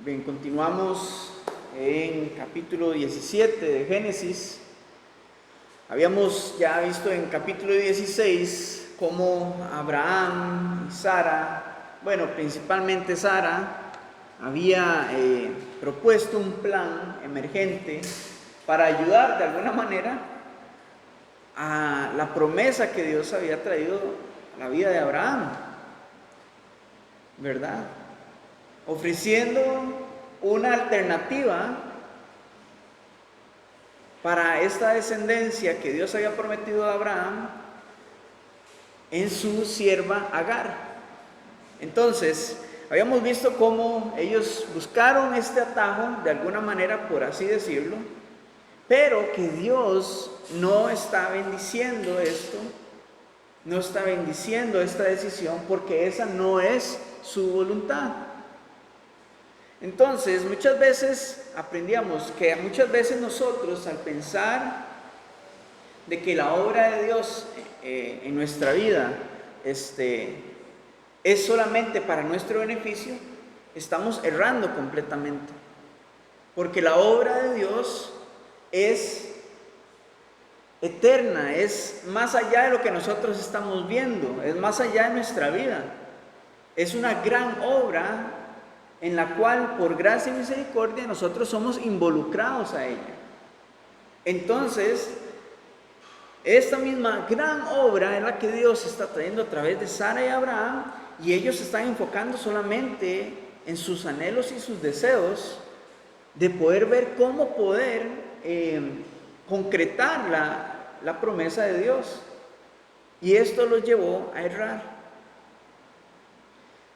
Bien, continuamos en capítulo 17 de Génesis. Habíamos ya visto en capítulo 16 cómo Abraham y Sara, principalmente Sara, había propuesto un plan emergente para ayudar de alguna manera a la promesa que Dios había traído a la vida de Abraham, ¿verdad? Ofreciendo una alternativa para esta descendencia que Dios había prometido a Abraham en su sierva Agar. Entonces, habíamos visto cómo ellos buscaron este atajo, de alguna manera, por así decirlo, pero que Dios no está bendiciendo esto, no está bendiciendo esta decisión, porque esa no es su voluntad. Entonces, muchas veces aprendíamos que muchas veces nosotros, al pensar de que la obra de Dios en nuestra vida es solamente para nuestro beneficio, estamos errando completamente. Porque la obra de Dios es eterna, es más allá de lo que nosotros estamos viendo, es más allá de nuestra vida. Es una gran obra en la cual, por gracia y misericordia, nosotros somos involucrados a ella. Entonces, esta misma gran obra es la que Dios está trayendo a través de Sara y Abraham, y ellos se están enfocando solamente en sus anhelos y sus deseos de poder ver cómo poder concretar la promesa de Dios. Y esto los llevó a errar.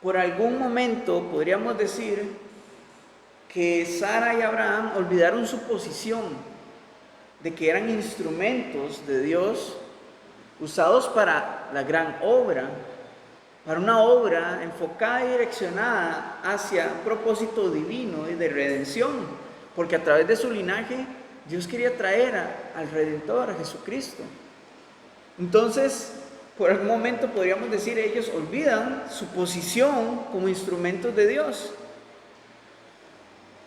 Por algún momento podríamos decir que Sara y Abraham olvidaron su posición de que eran instrumentos de Dios usados para la gran obra, para una obra enfocada y direccionada hacia un propósito divino y de redención, porque a través de su linaje Dios quería traer al Redentor, a Jesucristo. Entonces, por algún momento podríamos decir, ellos olvidan su posición como instrumentos de Dios.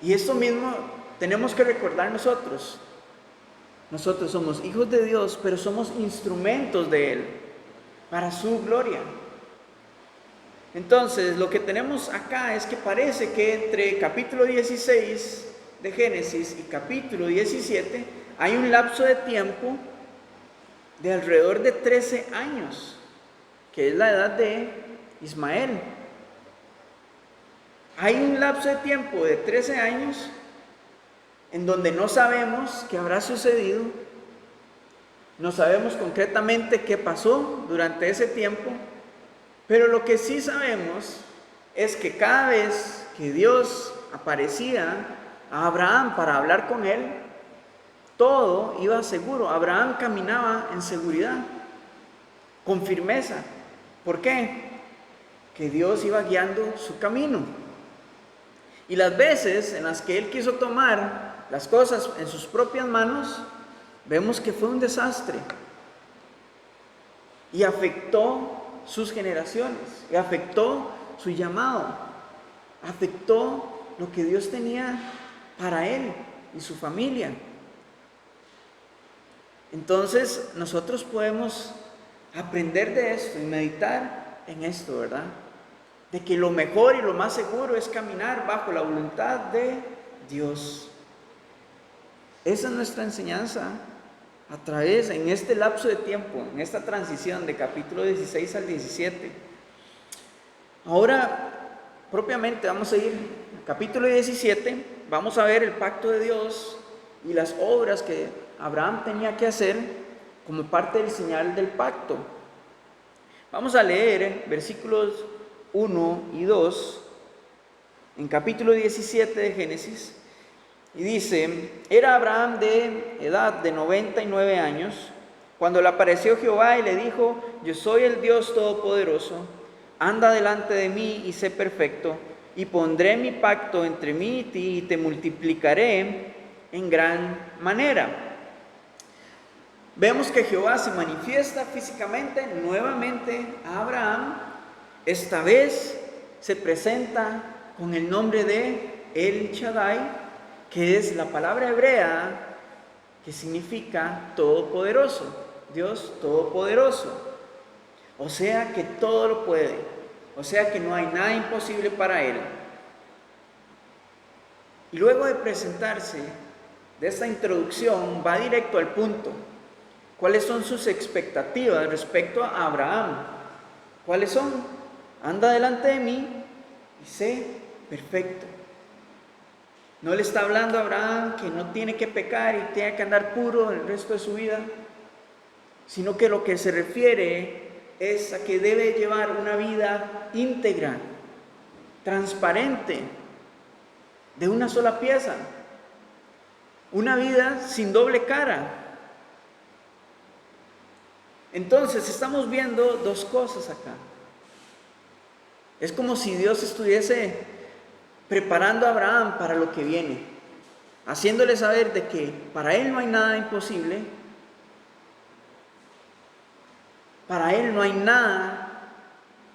Y esto mismo tenemos que recordar nosotros. Nosotros somos hijos de Dios, pero somos instrumentos de Él para su gloria. Entonces, lo que tenemos acá es que parece que entre capítulo 16 de Génesis y capítulo 17 hay un lapso de tiempo de alrededor de 13 años, que es la edad de Ismael. Hay un lapso de tiempo de 13 años en donde no sabemos qué habrá sucedido, no sabemos concretamente qué pasó durante ese tiempo, pero lo que sí sabemos es que cada vez que Dios aparecía a Abraham para hablar con él, todo iba seguro. Abraham caminaba en seguridad, con firmeza. ¿Por qué? Que Dios iba guiando su camino. Y las veces en las que él quiso tomar las cosas en sus propias manos, vemos que fue un desastre. Y afectó sus generaciones, y afectó su llamado, afectó lo que Dios tenía para él y su familia. Entonces nosotros podemos aprender de esto y meditar en esto, ¿verdad? De que lo mejor y lo más seguro es caminar bajo la voluntad de Dios. Esa es nuestra enseñanza a través, en este lapso de tiempo, en esta transición de capítulo 16 al 17. Ahora, propiamente vamos a ir al capítulo 17, vamos a ver el pacto de Dios y las obras que Abraham tenía que hacer como parte del señal del pacto. Vamos a leer versículos 1 y 2 en capítulo 17 de Génesis. Y dice: era Abraham de edad de 99 años cuando le apareció Jehová y le dijo: yo soy el Dios Todopoderoso, anda delante de mí y sé perfecto, y pondré mi pacto entre mí y ti, y te multiplicaré en gran manera. Vemos que Jehová se manifiesta físicamente nuevamente a Abraham. Esta vez se presenta con el nombre de El Shaddai, que es la palabra hebrea que significa todopoderoso, Dios todopoderoso. O sea que todo lo puede, o sea que no hay nada imposible para Él. Y luego de presentarse, de esta introducción, va directo al punto. ¿Cuáles son sus expectativas respecto a Abraham? ¿Cuáles son? Anda delante de mí y sé perfecto. No le está hablando a Abraham que no tiene que pecar y tiene que andar puro el resto de su vida, sino que lo que se refiere es a que debe llevar una vida íntegra, transparente, de una sola pieza, una vida sin doble cara. Entonces estamos viendo dos cosas acá. Es como si Dios estuviese preparando a Abraham para lo que viene, haciéndole saber de que para él no hay nada imposible, para él no hay nada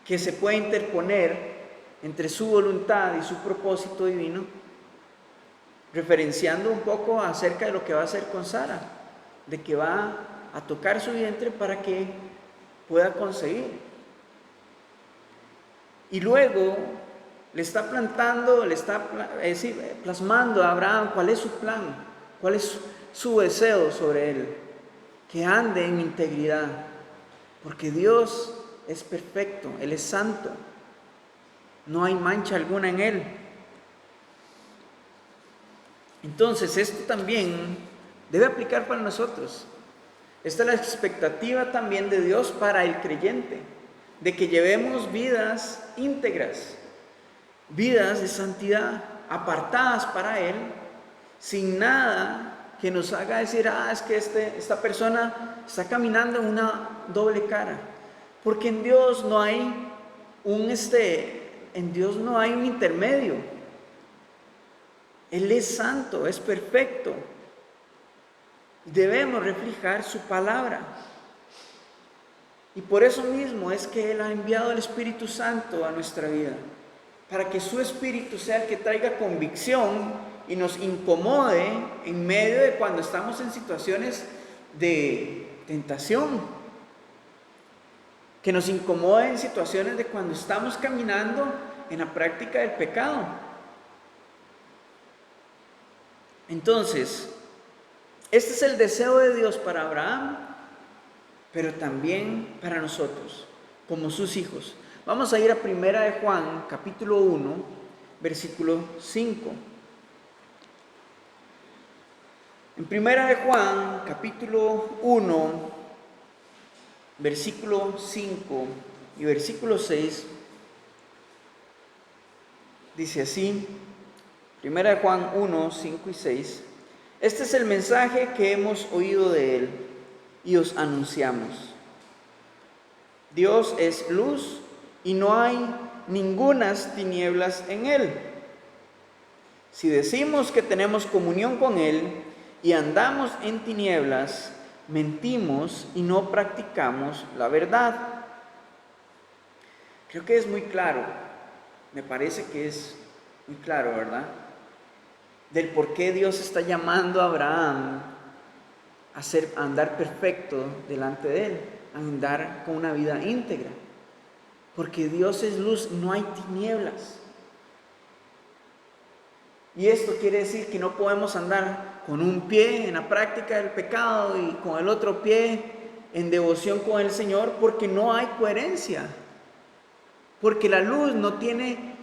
que se pueda interponer entre su voluntad y su propósito divino, referenciando un poco acerca de lo que va a hacer con Sara, de que va a tocar su vientre para que pueda concebir. Y luego le está plantando, plasmando a Abraham cuál es su plan, cuál es su deseo sobre él, que ande en integridad, porque Dios es perfecto, Él es santo, no hay mancha alguna en Él. Entonces esto también debe aplicar para nosotros. Esta es la expectativa también de Dios para el creyente, de que llevemos vidas íntegras, vidas de santidad, apartadas para Él, sin nada que nos haga decir, es que esta persona está caminando en una doble cara. Porque en Dios no hay un intermedio. Él es santo, es perfecto. Debemos reflejar su palabra. Y por eso mismo es que Él ha enviado el Espíritu Santo a nuestra vida, para que su Espíritu sea el que traiga convicción y nos incomode en medio de cuando estamos en situaciones de tentación, que nos incomode en situaciones de cuando estamos caminando en la práctica del pecado. Entonces, este es el deseo de Dios para Abraham, pero también para nosotros, como sus hijos. Vamos a ir a 1 de Juan, capítulo 1, versículo 5. En 1 de Juan, capítulo 1, versículo 5 y versículo 6, dice así, 1 de Juan 1, 5 y 6, este es el mensaje que hemos oído de Él y os anunciamos. Dios es luz y no hay ningunas tinieblas en Él. Si decimos que tenemos comunión con Él y andamos en tinieblas, mentimos y no practicamos la verdad. Creo que es muy claro, me parece que es muy claro, ¿verdad? Del por qué Dios está llamando a Abraham a andar perfecto delante de Él, a andar con una vida íntegra. Porque Dios es luz, no hay tinieblas. Y esto quiere decir que no podemos andar con un pie en la práctica del pecado y con el otro pie en devoción con el Señor, porque no hay coherencia. Porque la luz no tiene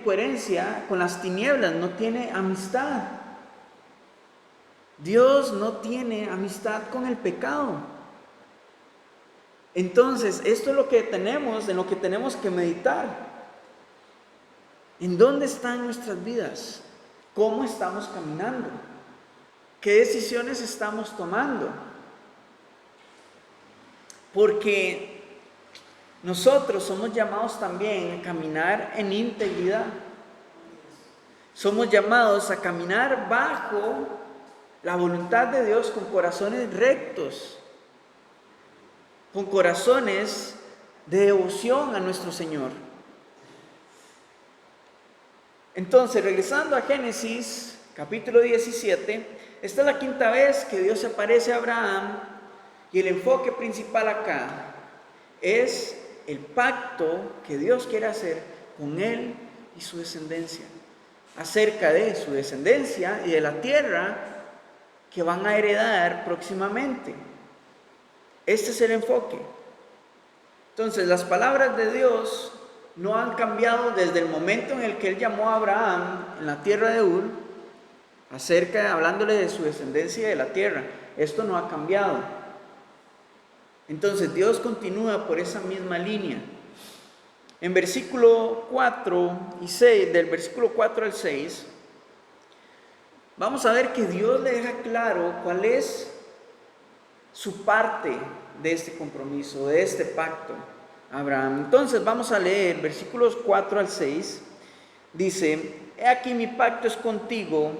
coherencia con las tinieblas, no tiene amistad. Dios no tiene amistad con el pecado. Entonces, esto es lo que tenemos, en lo que tenemos que meditar. ¿En dónde están nuestras vidas? ¿Cómo estamos caminando? ¿Qué decisiones estamos tomando? Porque nosotros somos llamados también a caminar en integridad. Somos llamados a caminar bajo la voluntad de Dios con corazones rectos, con corazones de devoción a nuestro Señor. Entonces, regresando a Génesis, capítulo 17, esta es la quinta vez que Dios se aparece a Abraham y el enfoque principal acá es el pacto que Dios quiere hacer con él y su descendencia, acerca de su descendencia y de la tierra que van a heredar próximamente. Este es el enfoque. Entonces, las palabras de Dios no han cambiado desde el momento en el que él llamó a Abraham en la tierra de Ur, hablándole de su descendencia y de la tierra. Esto no ha cambiado. Entonces, Dios continúa por esa misma línea. En versículo 4 y 6, del versículo 4 al 6, vamos a ver que Dios le deja claro cuál es su parte de este compromiso, de este pacto a Abraham. Entonces vamos a leer versículos 4 al 6. Dice: He aquí mi pacto es contigo,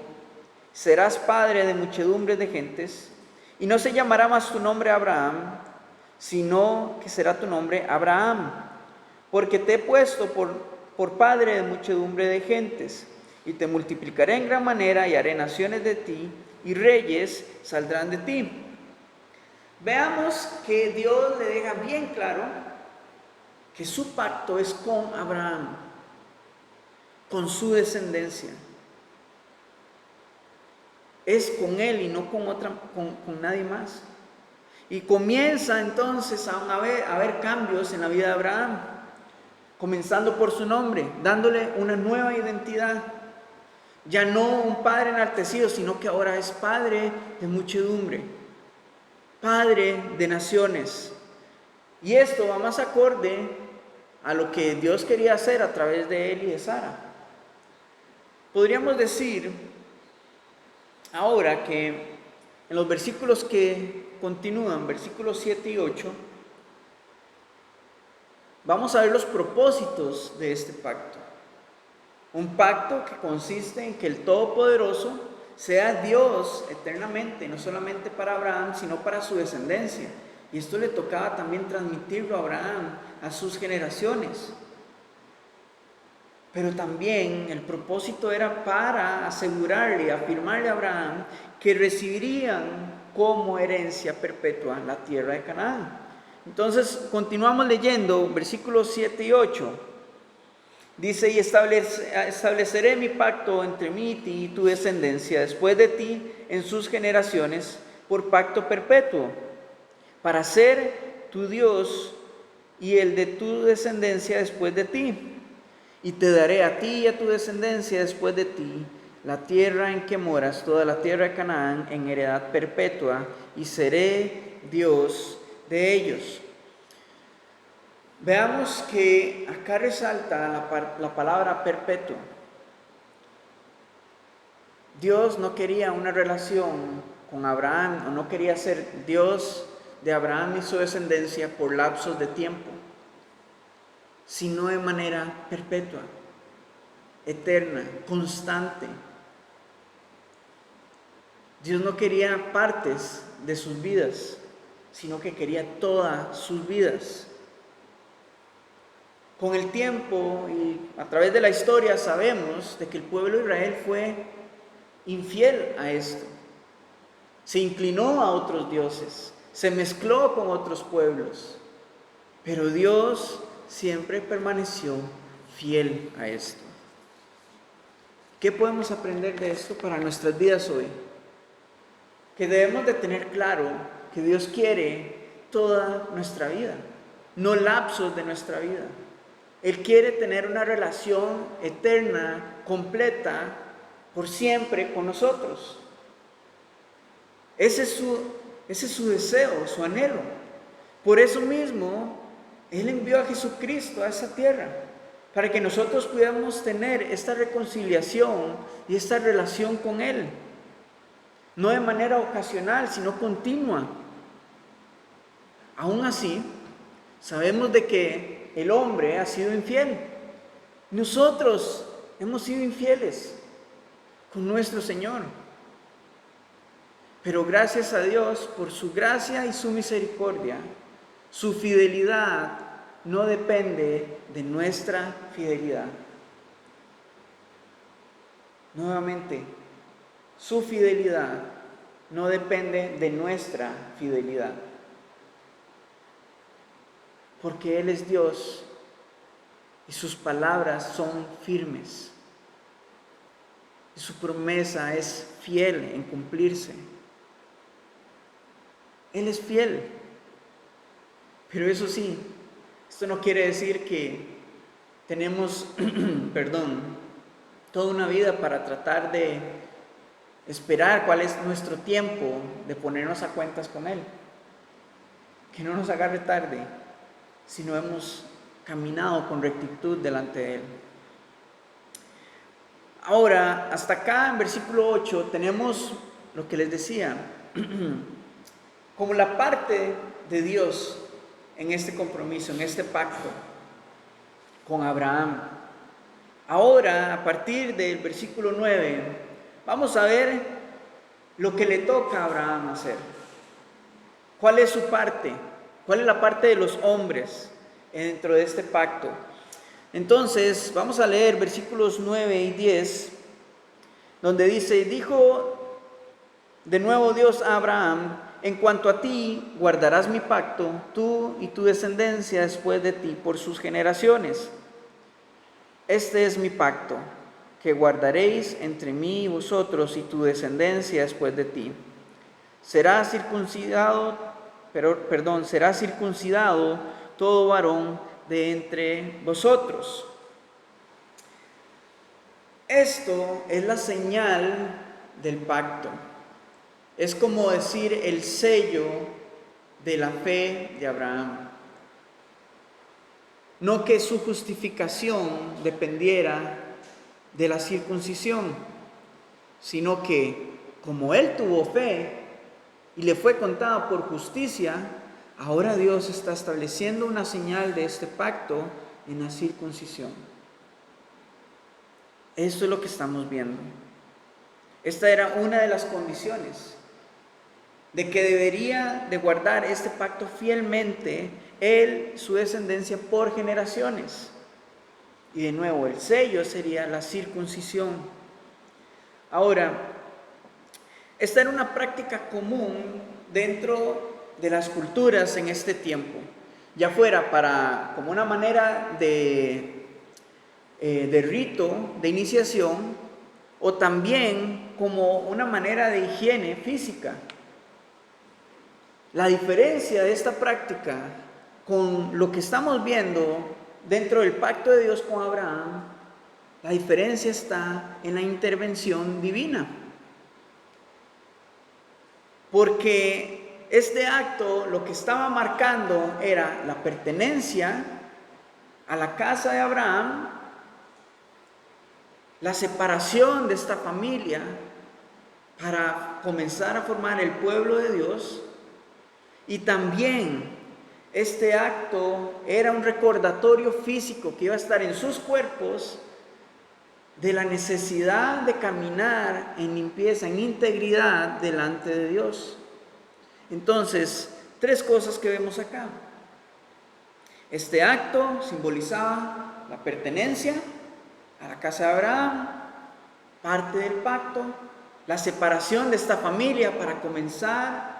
serás padre de muchedumbres de gentes, y no se llamará más tu nombre Abraham, sino que será tu nombre Abraham, porque te he puesto por padre de muchedumbre de gentes, y te multiplicaré en gran manera, y haré naciones de ti, y reyes saldrán de ti. Veamos que Dios le deja bien claro que su pacto es con Abraham, con su descendencia. Es con él y no con nadie más. Y comienza entonces a haber cambios en la vida de Abraham, comenzando por su nombre, dándole una nueva identidad. Ya no un padre enaltecido, sino que ahora es padre de muchedumbre, padre de naciones. Y esto va más acorde a lo que Dios quería hacer a través de él y de Sara. Podríamos decir ahora que en los versículos que continúan, versículos 7 y 8, vamos a ver los propósitos de este pacto. Un pacto que consiste en que el Todopoderoso sea Dios eternamente, no solamente para Abraham, sino para su descendencia. Y esto le tocaba también transmitirlo a Abraham, a sus generaciones. Pero también el propósito era para asegurarle, afirmarle a Abraham que recibirían como herencia perpetua la tierra de Canaán. Entonces, continuamos leyendo versículos 7 y 8. Dice: Y estableceré mi pacto entre mí y ti y tu descendencia después de ti en sus generaciones por pacto perpetuo, para ser tu Dios y el de tu descendencia después de ti. Y te daré a ti y a tu descendencia después de ti la tierra en que moras, toda la tierra de Canaán, en heredad perpetua, y seré Dios de ellos. Veamos que acá resalta la palabra perpetuo. Dios no quería una relación con Abraham, o no quería ser Dios de Abraham y su descendencia por lapsos de tiempo, sino de manera perpetua, eterna, constante. Dios no quería partes de sus vidas, sino que quería todas sus vidas. Con el tiempo y a través de la historia sabemos de que el pueblo de Israel fue infiel a esto. Se inclinó a otros dioses, se mezcló con otros pueblos, pero Dios siempre permaneció fiel a esto. ¿Qué podemos aprender de esto para nuestras vidas hoy? Que debemos de tener claro que Dios quiere toda nuestra vida, no lapsos de nuestra vida. Él quiere tener una relación eterna, completa, por siempre con nosotros. Ese es su deseo, su anhelo. Por eso mismo, Él envió a Jesucristo a esa tierra, para que nosotros pudiéramos tener esta reconciliación y esta relación con Él. No de manera ocasional, sino continua. Aún así, sabemos de que el hombre ha sido infiel. Nosotros hemos sido infieles con nuestro Señor. Pero gracias a Dios por su gracia y su misericordia, su fidelidad no depende de nuestra fidelidad. Nuevamente, su fidelidad no depende de nuestra fidelidad, porque Él es Dios y sus palabras son firmes y su promesa es fiel en cumplirse. Él es fiel, pero eso sí, esto no quiere decir que tenemos, toda una vida para tratar de esperar cuál es nuestro tiempo de ponernos a cuentas con Él. Que no nos agarre tarde si no hemos caminado con rectitud delante de Él. Ahora, hasta acá en versículo 8 tenemos lo que les decía, como la parte de Dios en este compromiso, en este pacto con Abraham. Ahora, a partir del versículo 9, vamos a ver lo que le toca a Abraham hacer. ¿Cuál es su parte? ¿Cuál es la parte de los hombres dentro de este pacto? Entonces, vamos a leer versículos 9 y 10, donde dice: dijo de nuevo Dios a Abraham: en cuanto a ti, guardarás mi pacto, tú y tu descendencia después de ti por sus generaciones. Este es mi pacto, que guardaréis entre mí y vosotros y tu descendencia después de ti. Será circuncidado todo varón de entre vosotros. Esto es la señal del pacto. Es como decir el sello de la fe de Abraham. No que su justificación dependiera de la circuncisión, sino que como él tuvo fe y le fue contada por justicia, ahora Dios está estableciendo una señal de este pacto en la circuncisión. Esto es lo que estamos viendo. Esta era una de las condiciones de que debería de guardar este pacto fielmente él, su descendencia por generaciones. Y de nuevo, el sello sería la circuncisión. Ahora, esta era una práctica común dentro de las culturas en este tiempo, ya fuera como una manera de rito, de iniciación, o también como una manera de higiene física. La diferencia de esta práctica con lo que estamos viendo dentro del pacto de Dios con Abraham, la diferencia está en la intervención divina. Porque este acto lo que estaba marcando era la pertenencia a la casa de Abraham, la separación de esta familia para comenzar a formar el pueblo de Dios. Y también este acto era un recordatorio físico que iba a estar en sus cuerpos de la necesidad de caminar en limpieza, en integridad delante de Dios. Entonces, tres cosas que vemos acá. Este acto simbolizaba la pertenencia a la casa de Abraham, parte del pacto, la separación de esta familia para comenzar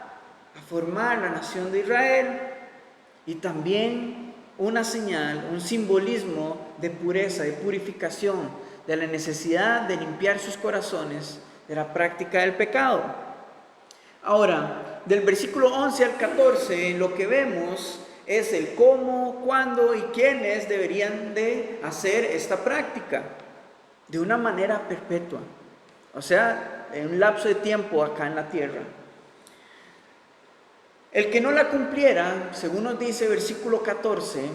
a formar la nación de Israel, y también una señal, un simbolismo de pureza, de purificación, de la necesidad de limpiar sus corazones de la práctica del pecado. Ahora, del versículo 11 al 14, lo que vemos es el cómo, cuándo y quiénes deberían de hacer esta práctica de una manera perpetua, o sea, en un lapso de tiempo acá en la tierra. El que no la cumpliera, según nos dice versículo 14,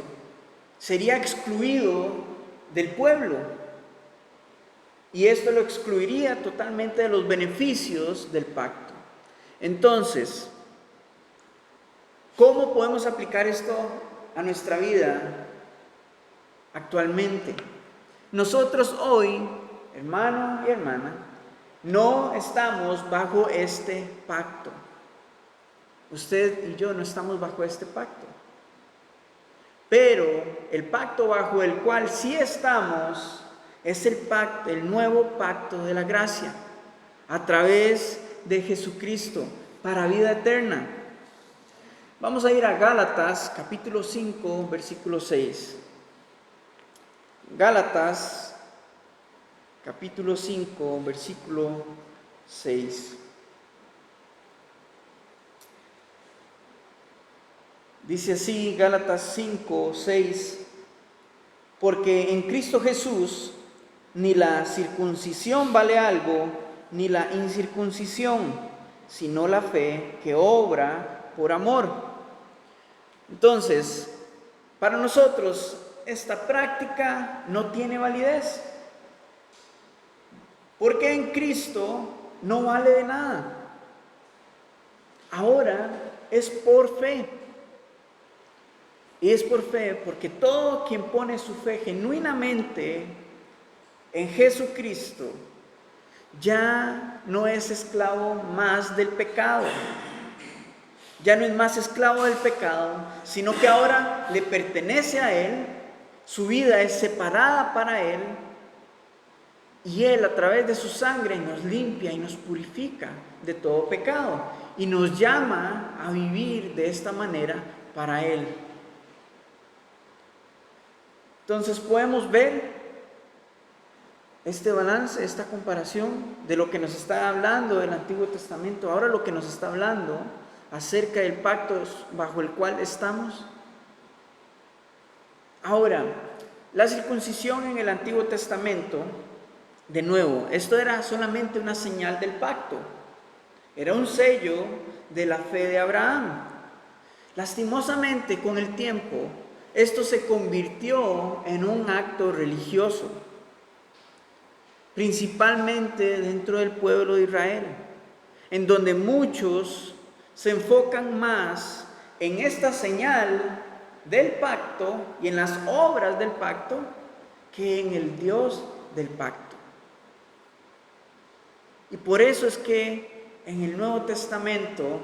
sería excluido del pueblo. Y esto lo excluiría totalmente de los beneficios del pacto. Entonces, ¿cómo podemos aplicar esto a nuestra vida actualmente? Nosotros hoy, hermano y hermana, no estamos bajo este pacto. Usted y yo no estamos bajo este pacto. Pero el pacto bajo el cual sí estamos Es el pacto, el nuevo pacto de la gracia, a través de Jesucristo, para vida eterna. Vamos a ir a Gálatas, capítulo 5, versículo 6. Gálatas, capítulo 5, versículo 6. Dice así, Gálatas 5, 6, porque en Cristo Jesús ni la circuncisión vale algo, ni la incircuncisión, sino la fe que obra por amor. Entonces, para nosotros esta práctica no tiene validez, porque en Cristo no vale de nada. Ahora es por fe. Y es por fe, porque todo quien pone su fe genuinamente en Jesucristo ya no es esclavo más del pecado. Ya no es más esclavo del pecado, sino que ahora le pertenece a Él, su vida es separada para Él, y Él a través de su sangre nos limpia y nos purifica de todo pecado, y nos llama a vivir de esta manera para Él. Entonces podemos ver este balance, esta comparación de lo que nos está hablando del Antiguo Testamento, ahora lo que nos está hablando acerca del pacto bajo el cual estamos. Ahora, la circuncisión en el Antiguo Testamento, de nuevo, esto era solamente una señal del pacto, era un sello de la fe de Abraham. Lastimosamente, con el tiempo, esto se convirtió en un acto religioso, principalmente dentro del pueblo de Israel, en donde muchos se enfocan más en esta señal del pacto y en las obras del pacto que en el Dios del pacto. Y por eso es que en el Nuevo Testamento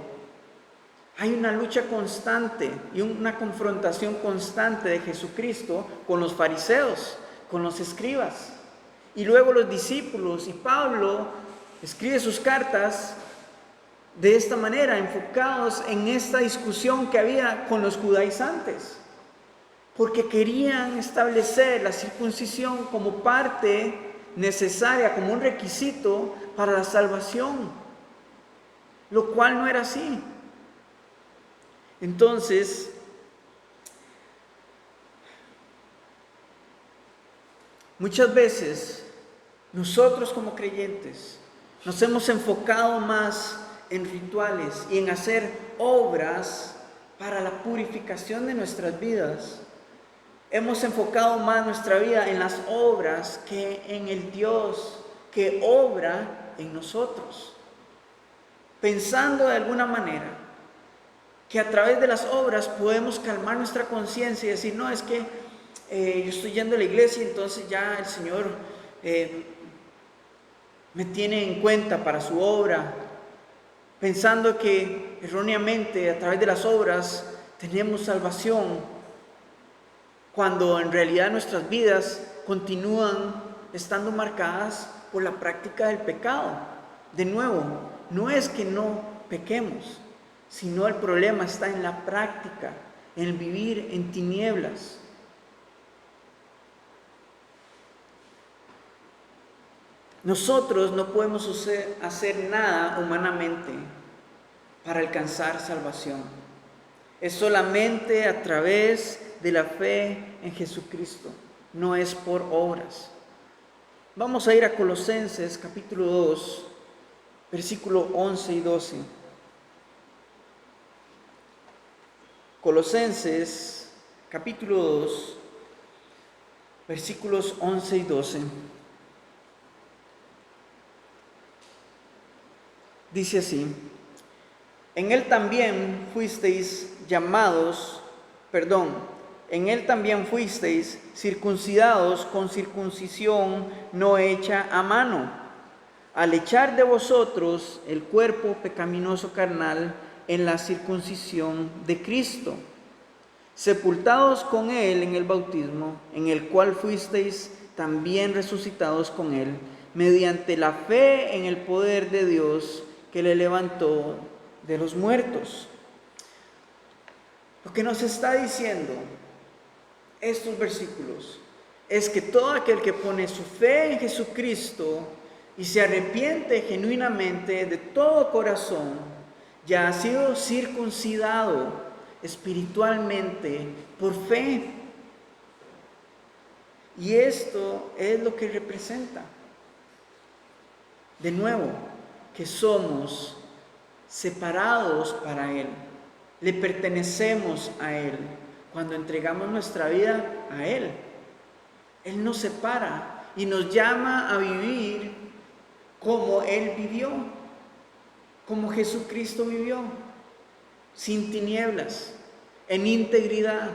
hay una lucha constante y una confrontación constante de Jesucristo con los fariseos, con los escribas. Y luego los discípulos, y Pablo escribe sus cartas de esta manera, enfocados en esta discusión que había con los judaizantes, porque querían establecer la circuncisión como parte necesaria, como un requisito para la salvación, lo cual no era así. Entonces, muchas veces nosotros como creyentes nos hemos enfocado más en rituales y en hacer obras para la purificación de nuestras vidas. Hemos enfocado más nuestra vida en las obras que en el Dios que obra en nosotros, pensando de alguna manera que a través de las obras podemos calmar nuestra conciencia y decir, no, es que yo estoy yendo a la iglesia y entonces ya el Señor me tiene en cuenta para su obra, pensando que erróneamente a través de las obras tenemos salvación, cuando en realidad nuestras vidas continúan estando marcadas por la práctica del pecado. De nuevo, no es que no pequemos, sino el problema está en la práctica, en el vivir en tinieblas. Nosotros no podemos hacer nada humanamente para alcanzar salvación. Es solamente a través de la fe en Jesucristo, no es por obras. Vamos a ir a Colosenses capítulo 2, versículo 11 y 12. Colosenses capítulo 2, versículos 11 y 12. Dice así: en él también fuisteis circuncidados con circuncisión no hecha a mano, al echar de vosotros el cuerpo pecaminoso carnal en la circuncisión de Cristo, sepultados con Él en el bautismo, en el cual fuisteis también resucitados con Él, mediante la fe en el poder de Dios que le levantó de los muertos. Lo que nos está diciendo estos versículos es que todo aquel que pone su fe en Jesucristo y se arrepiente genuinamente de todo corazón, ya ha sido circuncidado espiritualmente por fe. Y esto es lo que representa, de nuevo, que somos separados para Él, le pertenecemos a Él. Cuando entregamos nuestra vida a Él, Él nos separa y nos llama a vivir como Él vivió, como Jesucristo vivió, sin tinieblas, en integridad.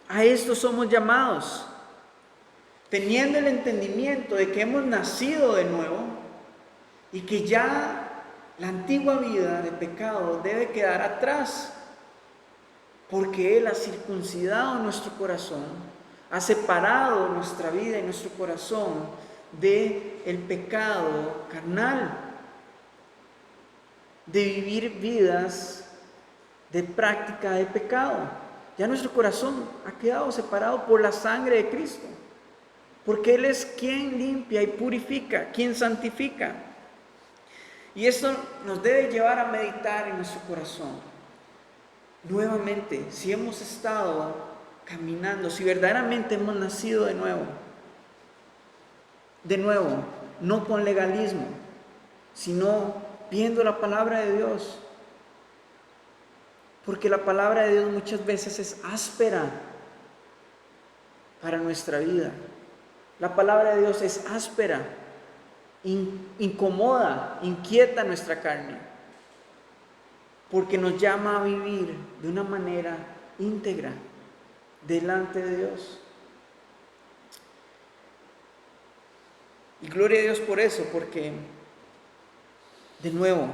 A esto somos llamados, teniendo el entendimiento de que hemos nacido de nuevo y que ya la antigua vida de pecado debe quedar atrás, porque Él ha circuncidado nuestro corazón, ha separado nuestra vida y nuestro corazón del pecado carnal, de vivir vidas de práctica de pecado. Ya nuestro corazón ha quedado separado por la sangre de Cristo, porque Él es quien limpia y purifica, quien santifica. Y esto nos debe llevar a meditar en nuestro corazón. Nuevamente, si hemos estado caminando, si verdaderamente hemos nacido de nuevo, no con legalismo, sino viendo la palabra de Dios. Porque la palabra de Dios muchas veces es áspera para nuestra vida. La palabra de Dios es áspera, incomoda, inquieta nuestra carne, porque nos llama a vivir de una manera íntegra delante de Dios. Y gloria a Dios por eso, porque de nuevo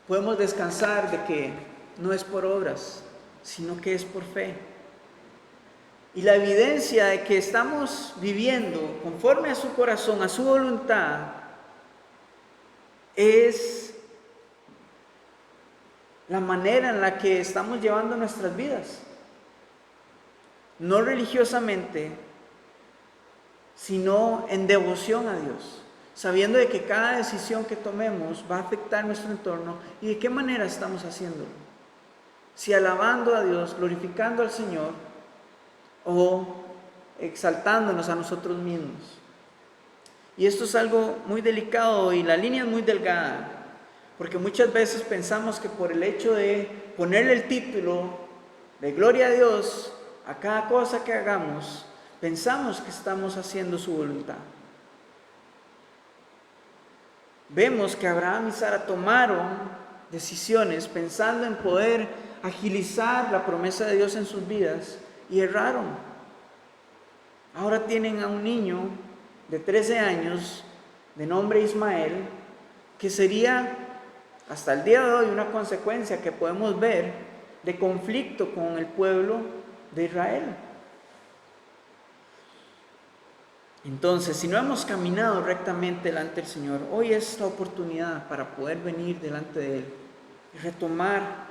podemos descansar de que no es por obras, sino que es por fe. Y la evidencia de que estamos viviendo conforme a su corazón, a su voluntad, es la manera en la que estamos llevando nuestras vidas. No religiosamente, sino en devoción a Dios, sabiendo de que cada decisión que tomemos va a afectar nuestro entorno y de qué manera estamos haciéndolo. Si alabando a Dios, glorificando al Señor o exaltándonos a nosotros mismos. Y esto es algo muy delicado y la línea es muy delgada, porque muchas veces pensamos que por el hecho de ponerle el título de gloria a Dios a cada cosa que hagamos, pensamos que estamos haciendo su voluntad. Vemos que Abraham y Sara tomaron decisiones pensando en poder agilizar la promesa de Dios en sus vidas y erraron. Ahora tienen a un niño de 13 años de nombre Ismael, que sería hasta el día de hoy una consecuencia que podemos ver de conflicto con el pueblo de Israel. Entonces, si no hemos caminado rectamente delante del Señor, hoy es la oportunidad para poder venir delante de Él y retomar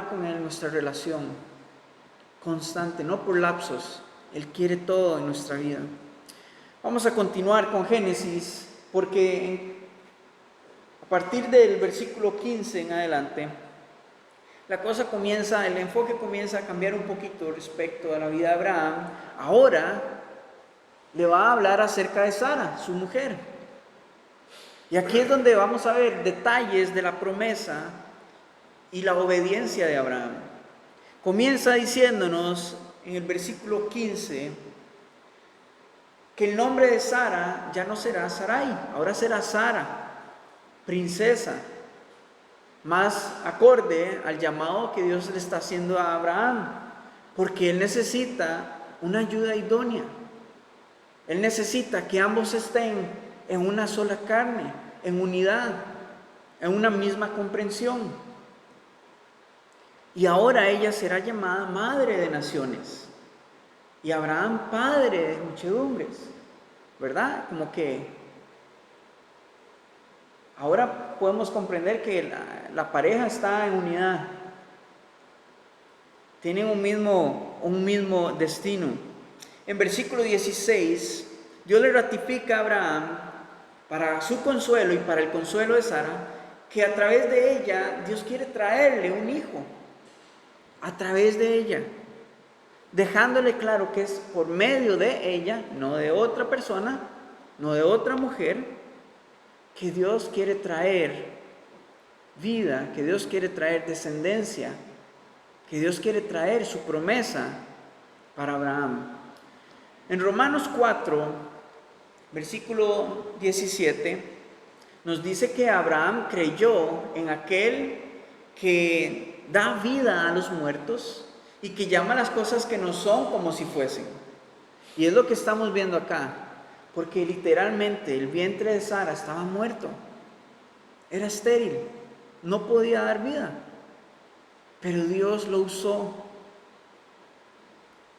con Él nuestra relación constante, no por lapsos. Él quiere todo en nuestra vida. Vamos a continuar con Génesis, porque a partir del versículo 15 en adelante, el enfoque comienza a cambiar un poquito respecto a la vida de Abraham. Ahora le va a hablar acerca de Sara, su mujer. Y aquí es donde vamos a ver detalles de la promesa y la obediencia de Abraham. Comienza diciéndonos en el versículo 15 que el nombre de Sara ya no será Sarai, ahora será Sara, princesa, más acorde al llamado que Dios le está haciendo a Abraham, porque él necesita una ayuda idónea. Él necesita que ambos estén en una sola carne, en unidad, en una misma comprensión. Y ahora ella será llamada Madre de Naciones. y Abraham padre de muchedumbres, ¿verdad? Como que ahora podemos comprender que la pareja está en unidad, tienen un mismo destino. En versículo 16, Dios le ratifica a Abraham, para su consuelo y para el consuelo de Sara, que a través de ella Dios quiere traerle un hijo, a través de ella, dejándole claro que es por medio de ella, no de otra persona, no de otra mujer, que Dios quiere traer vida, que Dios quiere traer descendencia, que Dios quiere traer su promesa para Abraham. En Romanos 4, versículo 17, nos dice que Abraham creyó en aquel que da vida a los muertos y que llama las cosas que no son como si fuesen. Y es lo que estamos viendo acá, porque literalmente el vientre de Sara estaba muerto, era estéril, no podía dar vida, pero Dios lo usó,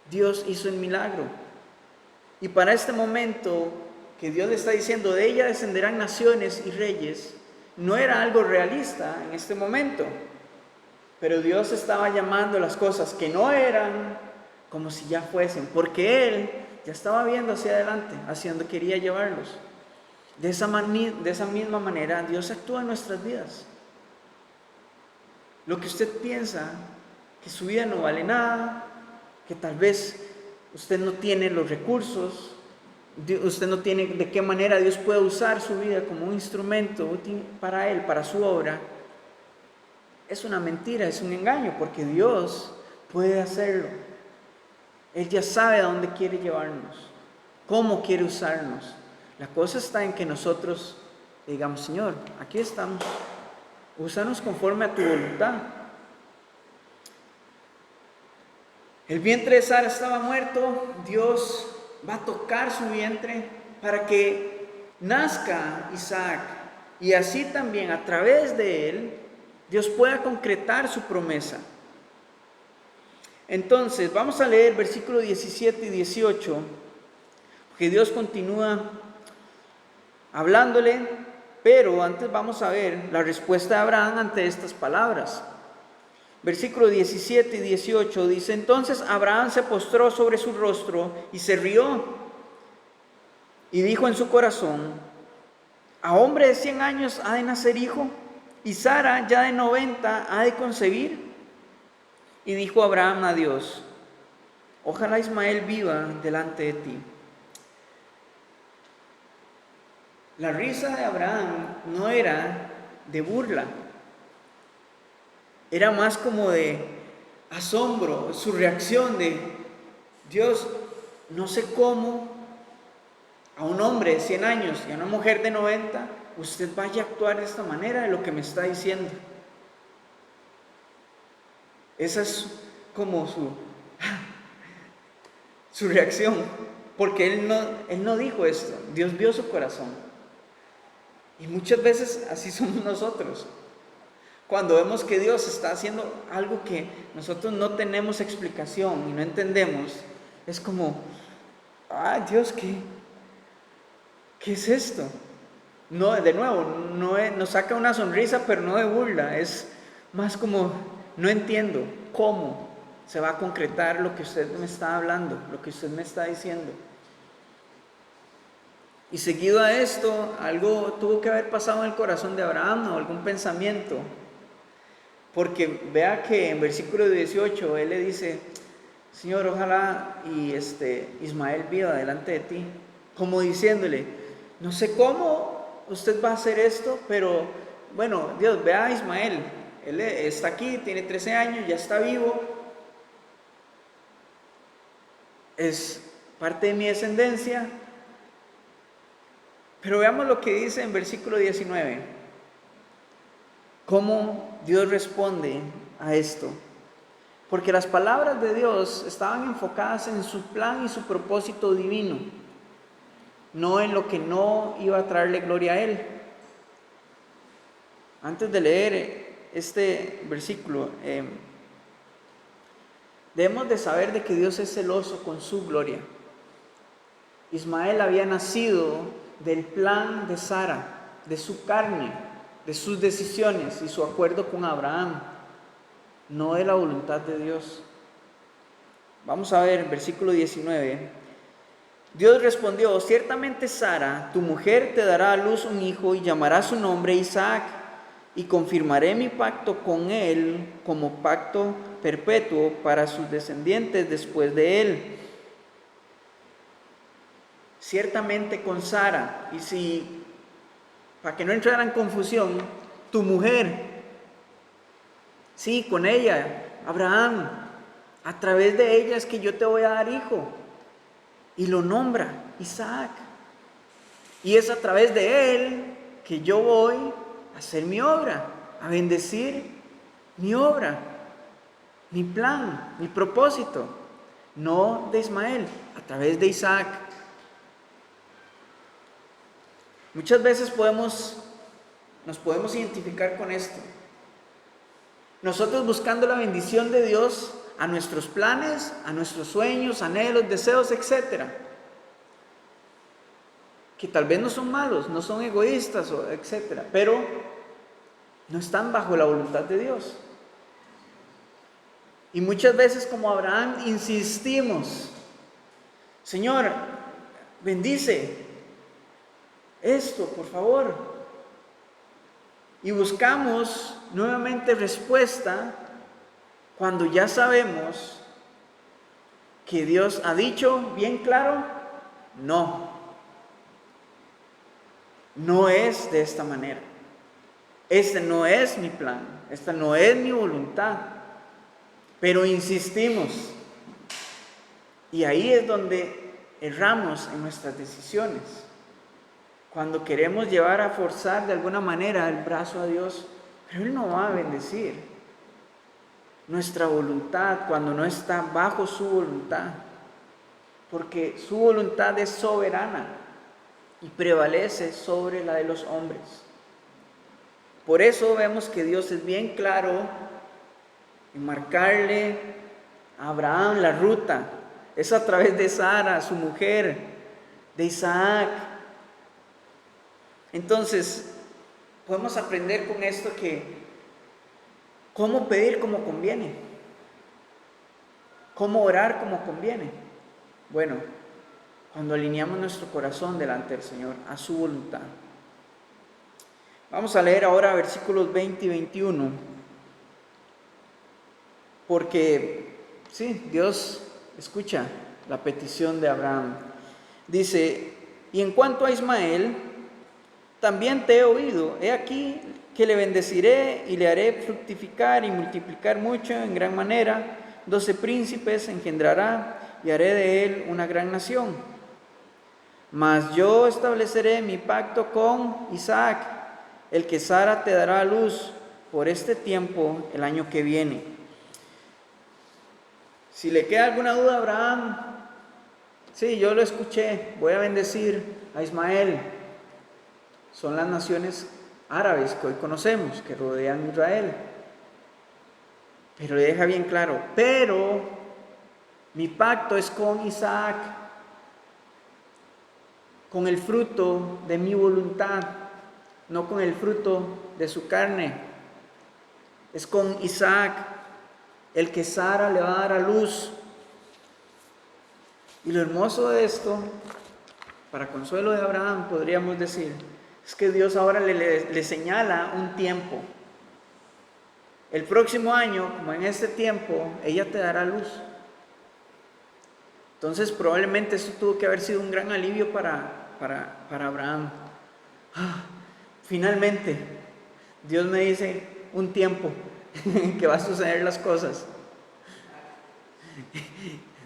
Dios hizo el milagro. Y para este momento que Dios le está diciendo, de ella descenderán naciones y reyes, no era algo realista en este momento, pero Dios estaba llamando las cosas que no eran como si ya fuesen, porque Él ya estaba viendo hacia adelante, hacia donde quería llevarlos. De esa misma manera Dios actúa en nuestras vidas. Lo que usted piensa que su vida no vale nada, que tal vez usted no tiene los recursos, usted no tiene de qué manera Dios puede usar su vida como un instrumento útil para Él, para su obra, es una mentira, es un engaño, porque Dios puede hacerlo. Él ya sabe a dónde quiere llevarnos, cómo quiere usarnos. La cosa está en que nosotros digamos, Señor, aquí estamos, úsanos conforme a tu voluntad. El vientre de Sara estaba muerto, Dios va a tocar su vientre para que nazca Isaac, y así también a través de él Dios pueda concretar su promesa. Entonces vamos a leer versículos 17 y 18, porque Dios continúa hablándole, pero antes vamos a ver la respuesta de Abraham ante estas palabras. Versículos 17 y 18 dice: entonces Abraham se postró sobre su rostro y se rió, y dijo en su corazón: ¿a hombre de 100 años ha de nacer hijo? ¿Y Sara ya de 90 ha de concebir? Y dijo Abraham a Dios: ojalá Ismael viva delante de ti. La risa de Abraham no era de burla, era más como de asombro, su reacción de: Dios, no sé cómo a un hombre de 100 años y a una mujer de 90 usted vaya a actuar de esta manera, de lo que me está diciendo. Esa es como su reacción, porque él no dijo esto, Dios vio su corazón. Y muchas veces así somos nosotros. Cuando vemos que Dios está haciendo algo que nosotros no tenemos explicación y no entendemos, es como: Dios, ¿qué es esto? No, de nuevo, nos saca una sonrisa, pero no de burla, es más como: no entiendo cómo se va a concretar lo que usted me está hablando, lo que usted me está diciendo. Y seguido a esto, algo tuvo que haber pasado en el corazón de Abraham, o algún pensamiento, porque vea que en versículo 18 él le dice: Señor, ojalá y Ismael viva delante de ti, como diciéndole: no sé cómo usted va a hacer esto, pero bueno, Dios, vea a Ismael, él está aquí, tiene 13 años, ya está vivo, es parte de mi descendencia. Pero veamos lo que dice en versículo 19, cómo Dios responde a esto. Porque las palabras de Dios estaban enfocadas en su plan y su propósito divino, no en lo que no iba a traerle gloria a Él. Antes de leer este versículo, Debemos de saber de que Dios es celoso con su gloria. Ismael había nacido del plan de Sara, de su carne, de sus decisiones y su acuerdo con Abraham, no de la voluntad de Dios. Vamos a ver en versículo 19. Dios respondió: ciertamente Sara, tu mujer, te dará a luz un hijo y llamará su nombre Isaac, y confirmaré mi pacto con él como pacto perpetuo para sus descendientes después de él. Ciertamente con Sara, y si, para que no entrara en confusión, tu mujer, sí, con ella, Abraham, a través de ella es que yo te voy a dar hijo. Y lo nombra Isaac. Y es a través de él que yo voy a hacer mi obra, a bendecir mi obra, mi plan, mi propósito. No de Ismael, a través de Isaac. Muchas veces nos podemos identificar con esto. Nosotros buscando la bendición de Dios a nuestros planes, a nuestros sueños, anhelos, deseos, etc. Que tal vez no son malos, no son egoístas, etc. Pero no están bajo la voluntad de Dios. Y muchas veces, como Abraham, insistimos: Señor, bendice esto, por favor. Y buscamos nuevamente respuesta cuando ya sabemos que Dios ha dicho bien claro: no, no es de esta manera. Este no es mi plan, esta no es mi voluntad. Pero insistimos. Y ahí es donde erramos en nuestras decisiones. Cuando queremos llevar a forzar de alguna manera el brazo a Dios, pero Él no va a bendecir nuestra voluntad cuando no está bajo su voluntad, porque su voluntad es soberana y prevalece sobre la de los hombres. Por eso vemos que Dios es bien claro en marcarle a Abraham la ruta. Es a través de Sara, su mujer, de Isaac. Entonces, podemos aprender con esto que cómo pedir como conviene, cómo orar como conviene. Bueno, cuando alineamos nuestro corazón delante del Señor, a su voluntad. Vamos a leer ahora versículos 20 y 21. Porque, sí, Dios escucha la petición de Abraham. Dice: y en cuanto a Ismael, también te he oído. He aquí que le bendeciré y le haré fructificar y multiplicar mucho en gran manera. 12 príncipes engendrará y haré de él una gran nación. Mas yo estableceré mi pacto con Isaac, el que Sara te dará a luz por este tiempo el año que viene. Si le queda alguna duda a Abraham, sí, yo lo escuché, voy a bendecir a Ismael. Son las naciones árabes que hoy conocemos, que rodean a Israel. Pero le deja bien claro: pero mi pacto es con Isaac, con el fruto de mi voluntad, no con el fruto de su carne. Es con Isaac, el que Sara le va a dar a luz. Y lo hermoso de esto, para consuelo de Abraham, podríamos decir, es que Dios ahora le señala un tiempo. El próximo año, como en este tiempo, ella te dará luz. Entonces probablemente eso tuvo que haber sido un gran alivio para Abraham. Finalmente, Dios me dice un tiempo que va a suceder las cosas.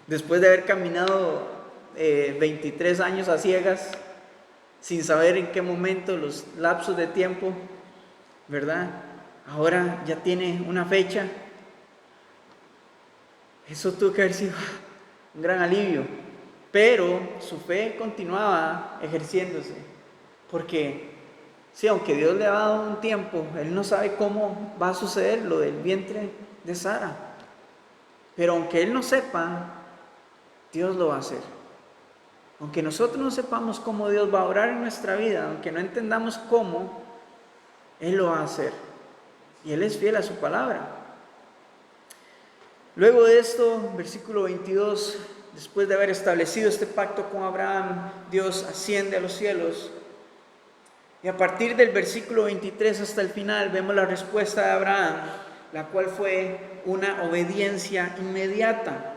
Después de haber caminado 23 años a ciegas, sin saber en qué momento, los lapsos de tiempo, ¿verdad? Ahora ya tiene una fecha. Eso tuvo que haber sido un gran alivio. Pero su fe continuaba ejerciéndose. Porque, sí, aunque Dios le ha dado un tiempo, él no sabe cómo va a suceder lo del vientre de Sara. Pero aunque Él no sepa, Dios lo va a hacer. Aunque nosotros no sepamos cómo Dios va a obrar en nuestra vida, aunque no entendamos cómo, Él lo va a hacer. Y Él es fiel a su palabra. Luego de esto, versículo 22, después de haber establecido este pacto con Abraham, Dios asciende a los cielos. Y a partir del versículo 23 hasta el final vemos la respuesta de Abraham, la cual fue una obediencia inmediata.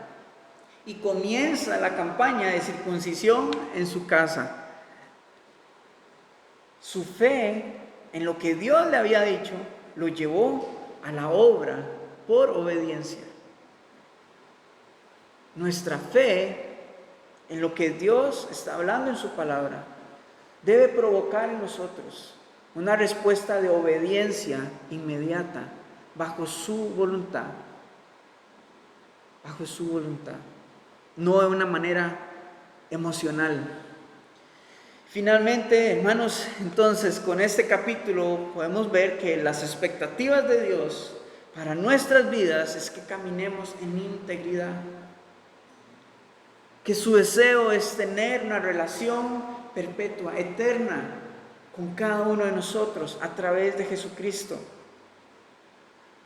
Y comienza la campaña de circuncisión en su casa. Su fe en lo que Dios le había dicho lo llevó a la obra por obediencia. Nuestra fe en lo que Dios está hablando en su palabra debe provocar en nosotros una respuesta de obediencia inmediata bajo su voluntad. Bajo su voluntad. No de una manera emocional. Finalmente, hermanos, entonces con este capítulo podemos ver que las expectativas de Dios para nuestras vidas es que caminemos en integridad. Que su deseo es tener una relación perpetua, eterna, con cada uno de nosotros a través de Jesucristo.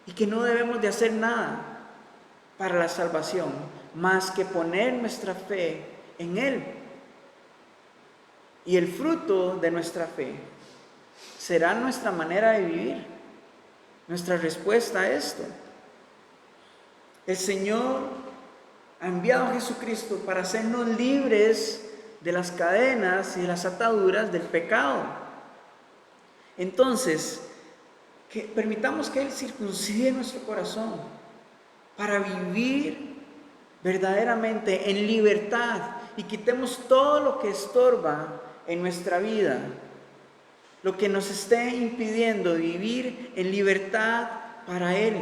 Y que no debemos de hacer nada para la salvación, más que poner nuestra fe en Él. Y el fruto de nuestra fe será nuestra manera de vivir, nuestra respuesta a esto. El Señor ha enviado a Jesucristo para hacernos libres de las cadenas y de las ataduras del pecado. Entonces, permitamos que Él circuncide nuestro corazón para vivir verdaderamente en libertad y quitemos todo lo que estorba en nuestra vida, lo que nos esté impidiendo vivir en libertad para Él.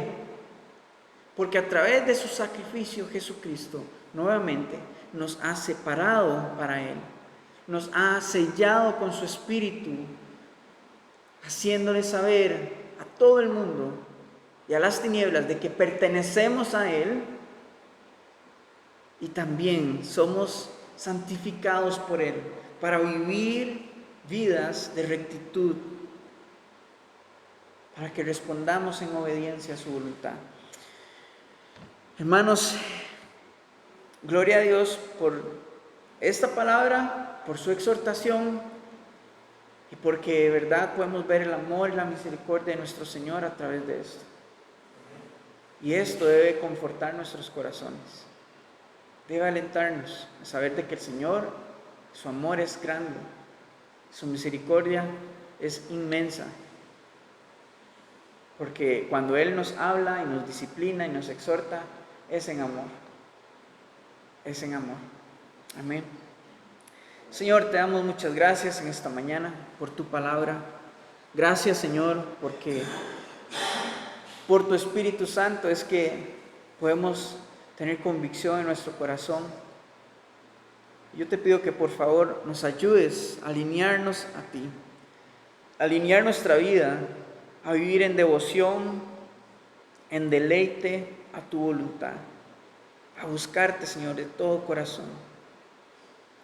Porque a través de su sacrificio Jesucristo nuevamente nos ha separado para Él, nos ha sellado con su Espíritu, haciéndole saber a todo el mundo y a las tinieblas de que pertenecemos a Él y también somos santificados por Él para vivir vidas de rectitud, para que respondamos en obediencia a su voluntad. Hermanos, gloria a Dios por esta palabra, por su exhortación y porque de verdad podemos ver el amor y la misericordia de nuestro Señor a través de esto. Y esto debe confortar nuestros corazones, debe alentarnos a saber de que el Señor, su amor es grande, su misericordia es inmensa. Porque cuando Él nos habla y nos disciplina y nos exhorta, es en amor. Es en amor. Amén. Señor, te damos muchas gracias en esta mañana por tu palabra. Gracias, Señor, porque por tu Espíritu Santo es que podemos tener convicción en nuestro corazón. Yo te pido que por favor nos ayudes a alinearnos a ti, a alinear nuestra vida, a vivir en devoción, en deleite a tu voluntad, a buscarte, Señor, de todo corazón,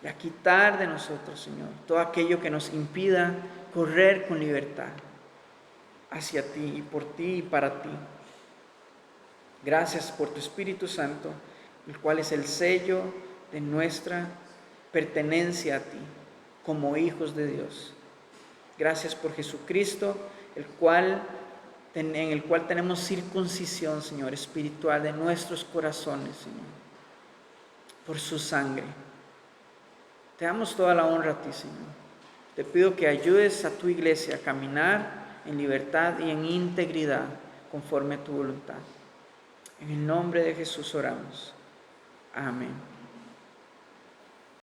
y a quitar de nosotros, Señor, todo aquello que nos impida correr con libertad hacia ti y por ti y para ti. Gracias por tu Espíritu Santo, el cual es el sello de nuestra pertenencia a ti como hijos de Dios. Gracias por Jesucristo, en el cual tenemos circuncisión, Señor, espiritual de nuestros corazones, Señor, por su sangre. Te damos toda la honra a ti, Señor. Te pido que ayudes a tu iglesia a caminar en libertad y en integridad conforme a tu voluntad. En el nombre de Jesús oramos. Amén.